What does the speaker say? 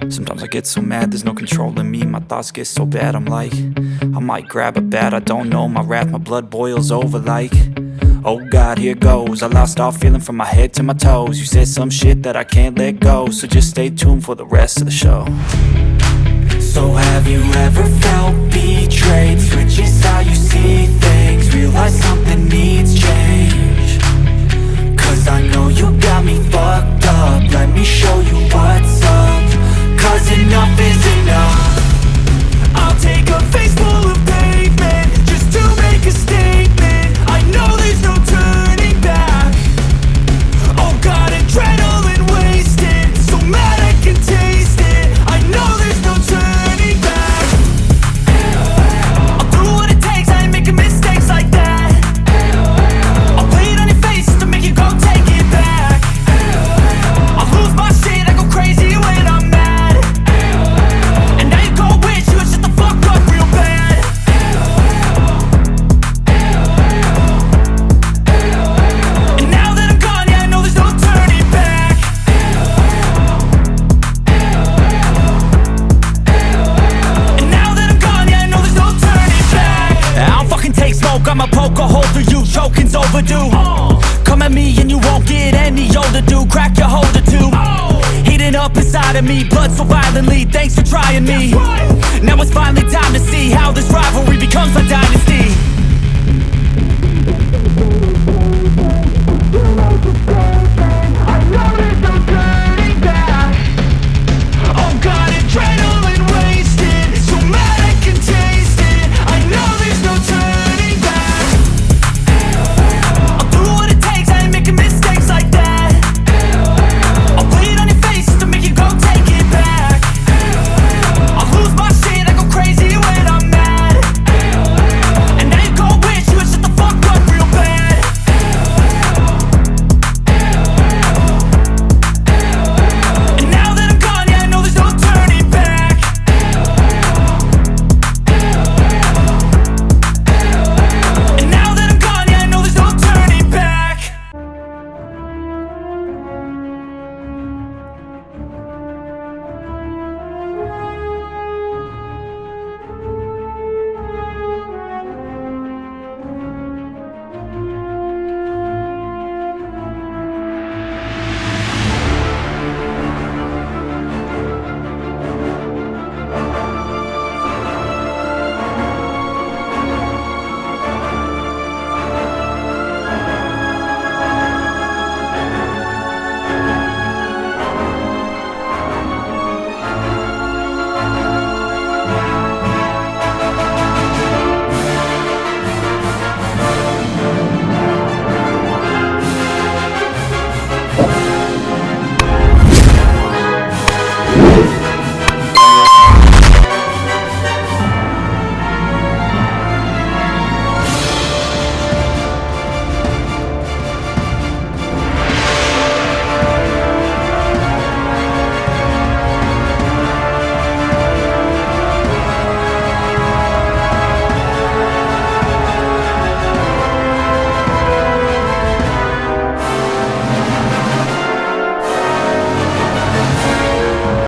Sometimes I get so mad, there's no controlling me. My thoughts get so bad, I'm like, I might grab a bat, I don't know. My wrath, my blood boils over like, oh God, here goes. I lost all feeling from my head to my toes. You said some shit that I can't let go, so just stay tuned for the rest of the show. So have you ever felt betrayed? Switches how you see things, realize something needs change. Cause I know you got me fucked up, let me show you what's up. Cause enough is enough. I'll take a face full of pavement just to make a statement. I know there's no turning back. Oh God, adrenaline wasted, so mad I can taste it. I know there's no turning back. I'll do what it takes, I ain't making mistakes like that. of me and you won't get any older, dude. Crack your holder too. Heating up inside of me, blood so violently. Thanks for trying me. Now it's finally time to see how this rivalry becomes a dynasty.